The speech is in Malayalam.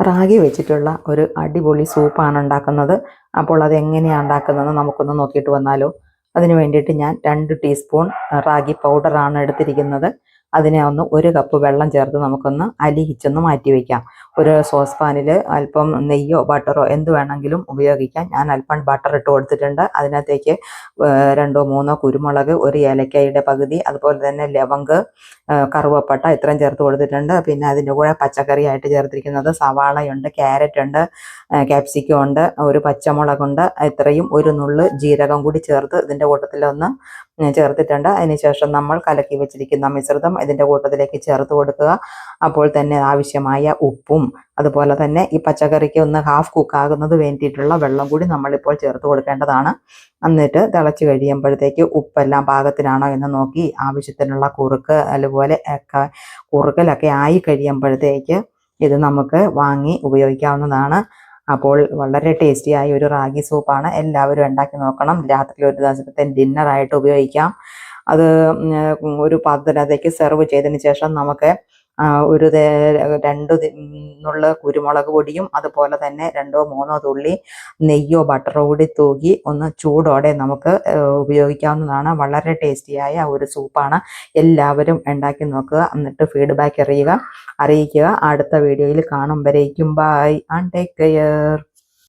റാഗി വെച്ചിട്ടുള്ള ഒരു അടിപൊളി സൂപ്പാണ് ഉണ്ടാക്കുന്നത്. അപ്പോൾ അതെങ്ങനെയാണ് ഉണ്ടാക്കുന്നതെന്ന് നമുക്കൊന്ന് നോക്കിയിട്ട് വന്നാലോ. അതിന് വേണ്ടിയിട്ട് ഞാൻ 2 ടീസ്പൂൺ റാഗി പൗഡറാണ് എടുത്തിരിക്കുന്നത്. അതിനെ ഒന്ന് 1 കപ്പ് വെള്ളം ചേർത്ത് നമുക്കൊന്ന് അലിയിച്ചൊന്ന് മാറ്റി വയ്ക്കാം. ഒരു സോസ് പാനിൽ അല്പം നെയ്യോ ബട്ടറോ എന്ത് വേണമെങ്കിലും ഉപയോഗിക്കാം. ഞാൻ അല്പം ബട്ടർ ഇട്ട് കൊടുത്തിട്ടുണ്ട്. അതിനകത്തേക്ക് 2 3 കുരുമുളക്, 1 ഏലക്കായുടെ പകുതി, അതുപോലെ തന്നെ ലവംഗ്, കറുവപ്പട്ട ഇത്രയും ചേർത്ത് കൊടുത്തിട്ടുണ്ട്. പിന്നെ അതിൻ്റെ കൂടെ പച്ചക്കറിയായിട്ട് ചേർത്തിരിക്കുന്നത് സവാളയുണ്ട്, ക്യാരറ്റ് ഉണ്ട്, ക്യാപ്സിക്കം ഉണ്ട്, ഒരു പച്ചമുളകുണ്ട്, ഇത്രയും ഒരു നുള്ള് ജീരകം കൂടി ചേർത്ത് ഇതിൻ്റെ കൂട്ടത്തിലൊന്ന് ചേർത്തിട്ടുണ്ട്. അതിനുശേഷം നമ്മൾ കലക്കി വെച്ചിരിക്കുന്ന മിശ്രിതം ഇതിൻ്റെ കൂട്ടത്തിലേക്ക് ചേർത്ത് കൊടുക്കുക. അപ്പോൾ തന്നെ ആവശ്യമായ ഉപ്പും അതുപോലെ തന്നെ ഈ പച്ചക്കറിക്ക് ഒന്ന് ഹാഫ് കുക്കാകുന്നത് വേണ്ടിയിട്ടുള്ള വെള്ളം കൂടി നമ്മളിപ്പോൾ ചേർത്ത് കൊടുക്കേണ്ടതാണ്. എന്നിട്ട് തിളച്ച് കഴിയുമ്പോഴത്തേക്ക് ഉപ്പെല്ലാം പാകത്തിനാണോ എന്ന് നോക്കി ആവശ്യത്തിനുള്ള അതുപോലെ കുറുക്കലൊക്കെ ആയി കഴിയുമ്പോഴത്തേക്ക് ഇത് നമുക്ക് വാങ്ങി ഉപയോഗിക്കാവുന്നതാണ്. അപ്പോൾ വളരെ ടേസ്റ്റിയായ ഒരു റാഗി സൂപ്പാണ്. എല്ലാവരും ഉണ്ടാക്കി നോക്കണം. രാത്രി ഒരു ദിവസത്തെ ഡിന്നറായിട്ട് ഉപയോഗിക്കാം. അത് ഒരു പാത്രത്തിനകത്തേക്ക് സെർവ് ചെയ്തതിന് ശേഷം നമുക്ക് ഒരു 2 നുള്ള കുരുമുളക് പൊടിയും അതുപോലെ തന്നെ 2 3 തുള്ളി നെയ്യോ ബട്ടറോ കൂടി തൂകി ഒന്ന് ചൂടോടെ നമുക്ക് ഉപയോഗിക്കാവുന്നതാണ്. വളരെ ടേസ്റ്റിയായ ഒരു സൂപ്പാണ്. എല്ലാവരും ഉണ്ടാക്കി നോക്കുക. എന്നിട്ട് ഫീഡ്ബാക്ക് അറിയിക്കുക. അടുത്ത വീഡിയോയിൽ കാണും വരേക്കും ബൈ ആൻഡ് ടേക്ക് കെയർ.